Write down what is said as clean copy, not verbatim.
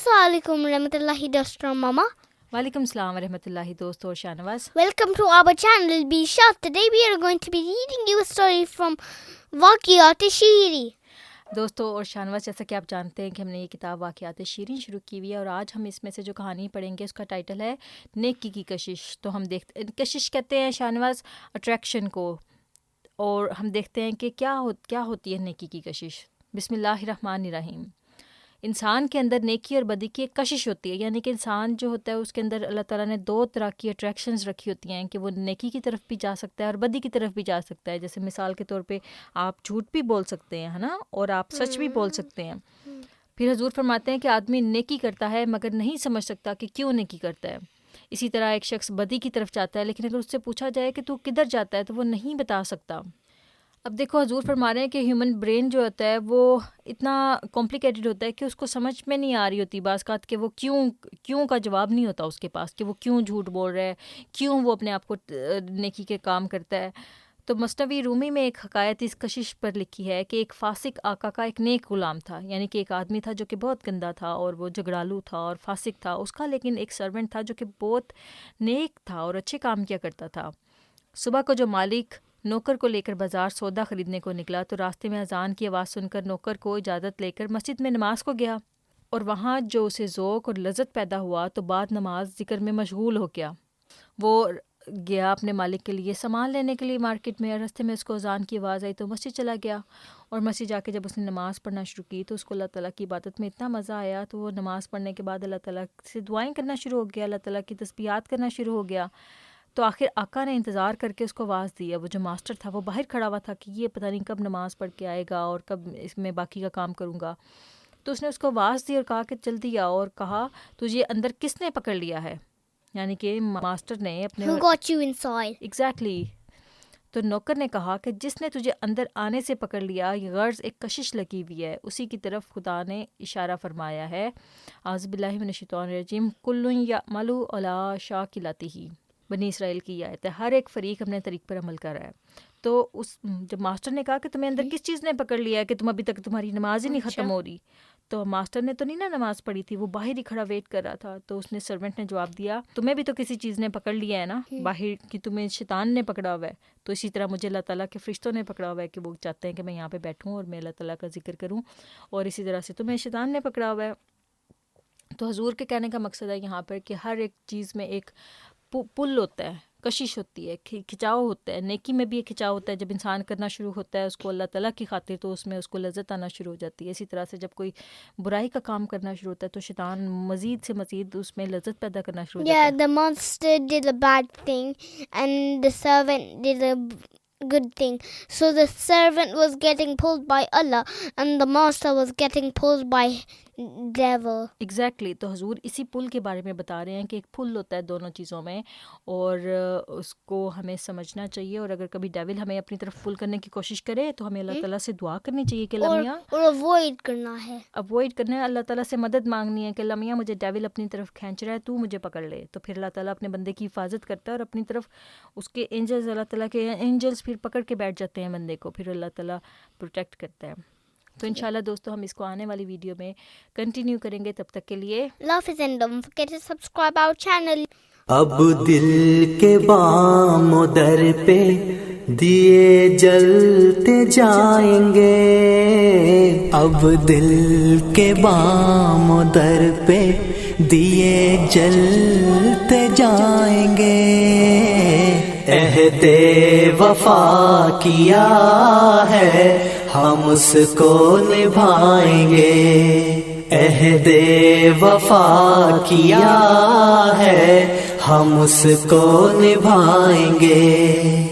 السلام علیکم ورحمۃ اللہ ڈاکٹر ماما. وعلیکم السلام ورحمۃ اللہ دوست اور Shah Nawaz. Welcome to our channel Be Shah. Today we are going to be reading you a story from واقعات شیریں. دوستوں اور شاہ نواز، جیسا کہ آپ جانتے ہیں کہ ہم نے یہ کتاب واقعات شیریں شروع کی ہوئی ہے، اور آج ہم اس میں سے جو کہانی پڑھیں گے اس کا ٹائٹل ہے نیکی کی کشش. تو ہم دیکھتے کشش کہتے ہیں شاہ نواز اٹریکشن کو، اور ہم دیکھتے ہیں کہ کیا ہوتی ہے نیکی کی کشش. بسم اللہ الرحمن الرحیم. انسان کے اندر نیکی اور بدی کی ایک کشش ہوتی ہے، یعنی کہ انسان جو ہوتا ہے اس کے اندر اللہ تعالیٰ نے دو طرح کی اٹریکشنز رکھی ہوتی ہیں کہ وہ نیکی کی طرف بھی جا سکتا ہے اور بدی کی طرف بھی جا سکتا ہے. جیسے مثال کے طور پہ آپ جھوٹ بھی بول سکتے ہیں، ہے نا، اور آپ سچ بھی بول سکتے ہیں. پھر حضور فرماتے ہیں کہ آدمی نیکی کرتا ہے مگر نہیں سمجھ سکتا کہ کیوں نیکی کرتا ہے. اسی طرح ایک شخص بدی کی طرف جاتا ہے، لیکن اگر اس سے پوچھا جائے کہ تو کدھر جاتا ہے تو وہ نہیں بتا سکتا. اب دیکھو حضور فرما رہے ہیں کہ ہیومن برین جو ہوتا ہے وہ اتنا کمپلیکیٹڈ ہوتا ہے کہ اس کو سمجھ میں نہیں آ رہی ہوتی بعض اوقات کہ وہ کیوں کا جواب نہیں ہوتا اس کے پاس، کہ وہ کیوں جھوٹ بول رہا ہے، کیوں وہ اپنے آپ کو نیکی کے کام کرتا ہے. تو مثنوی رومی میں ایک حکایت اس کشش پر لکھی ہے کہ ایک فاسق آقا کا ایک نیک غلام تھا، یعنی کہ ایک آدمی تھا جو کہ بہت گندا تھا اور وہ جھگڑالو تھا اور فاسق تھا اس کا، لیکن ایک سرونٹ تھا جو کہ بہت نیک تھا اور اچھے کام کیا کرتا تھا. صبح کو جو مالک نوکر کو لے کر بازار سودا خریدنے کو نکلا تو راستے میں اذان کی آواز سن کر نوکر کو اجازت لے کر مسجد میں نماز کو گیا، اور وہاں جو اسے ذوق اور لذت پیدا ہوا تو بعد نماز ذکر میں مشغول ہو گیا. وہ گیا اپنے مالک کے لیے سامان لینے کے لیے مارکیٹ میں، راستے میں اس کو اذان کی آواز آئی تو مسجد چلا گیا، اور مسجد جا کے جب اس نے نماز پڑھنا شروع کی تو اس کو اللہ تعالیٰ کی عبادت میں اتنا مزہ آیا تو وہ نماز پڑھنے کے بعد اللہ تعالیٰ سے دعائیں کرنا شروع ہو گیا، اللہ تعالیٰ کی تسبیحات کرنا شروع ہو گیا. تو آخر آقا نے انتظار کر کے اس کو آواز دی. وہ جو ماسٹر تھا وہ باہر کھڑا ہوا تھا کہ یہ پتہ نہیں کب نماز پڑھ کے آئے گا اور کب اس میں باقی کا کام کروں گا. تو اس نے اس کو آواز دی اور کہا کہ جلدی آ، اور کہا تجھے اندر کس نے پکڑ لیا ہے، یعنی کہ ماسٹر نے اپنے Who got you inside? Exactly. تو نوکر نے کہا کہ جس نے تجھے اندر آنے سے پکڑ لیا یہ غرض ایک کشش لگی ہوئی ہے، اسی کی طرف خدا نے اشارہ فرمایا ہے. اعوذ باللہ من الشیطان الرجیم. کل یعمل علی شاکلتہ. بنی اسرائیل کی آیت ہے. ہر ایک فریق اپنے طریق پر عمل کر رہا ہے. تو اس جب ماسٹر نے کہا کہ تمہیں اندر کس چیز نے پکڑ لیا ہے کہ تم ابھی تک تمہاری نماز ہی نہیں ختم ہو رہی، تو ماسٹر نے تو نہیں نا نماز پڑھی تھی، وہ باہر ہی کھڑا ویٹ کر رہا تھا. تو اس نے سرونٹ نے جواب دیا تمہیں بھی تو کسی چیز نے پکڑ لیا ہے نا باہر، کہ تمہیں شیطان نے پکڑا ہوا ہے. تو اسی طرح مجھے اللہ تعالیٰ کے فرشتوں نے پکڑا ہوا ہے کہ وہ چاہتے ہیں کہ میں یہاں پہ بیٹھوں اور میں اللہ تعالیٰ کا ذکر کروں، اور اسی طرح سے تمہیں شیطان نے پکڑا ہوا ہے. تو حضور کے کہنے کا مقصد ہے یہاں پر کہ ہر ایک چیز میں ایک پل ہوتا ہے، کشش ہوتی ہے، کھچاؤ ہوتا ہے. نیکی میں بھی ایک کھچاؤ ہوتا ہے. جب انسان کرنا شروع ہوتا ہے اس کو اللہ تعالیٰ کی خاطر تو اس میں اس کو لذت آنا شروع ہو جاتی ہے. اسی طرح سے جب کوئی برائی کا کام کرنا شروع ہوتا ہے تو شیطان مزید سے مزید اس میں لذت پیدا کرنا شروع ہو جاتا ہے. Yeah, the monster did a bad thing and the servant did a good thing. So the servant was getting pulled by Allah and the master was getting pulled by devil. Exactly. تو حضور اسی پل کے بارے میں بتا رہے ہیں کہ ایک پل ہوتا ہے دونوں چیزوں میں، اور اس کو ہمیں سمجھنا چاہیے. اور اگر کبھی ڈیول ہمیں اپنی طرف پل کرنے کی کوشش کرے تو ہمیں اللہ تعالیٰ سے دعا کرنی چاہیے کہ اللہ میاں، اور avoid کرنا ہے، اللہ تعالیٰ سے مدد مانگنی ہے کہ اللہ میاں مجھے ڈیول اپنی طرف کھینچ رہا ہے، تو مجھے پکڑ لے. تو پھر اللہ تعالیٰ اپنے بندے کی حفاظت کرتا ہے اور اپنی طرف اس کے اینجلز، اللہ تعالیٰ کے اینجلز پھر پکڑ کے بیٹھ جاتے ہیں بندے کو، پھر اللہ تعالیٰ پروٹیکٹ کرتا ہے. تو انشاءاللہ دوستو ہم اس کو آنے والی ویڈیو میں کنٹینیو کریں گے. تب تک کے لیے love is and don't forget to subscribe our channel. اب دل کے بام و در پہ دیے جلتے جائیں گے، اب دل کے بام و در پہ دیے جلتے جائیں گے. عہد وفا کیا ہے ہم اس کو نبھائیں گے، عہد وفا کیا ہے ہم اس کو نبھائیں گے.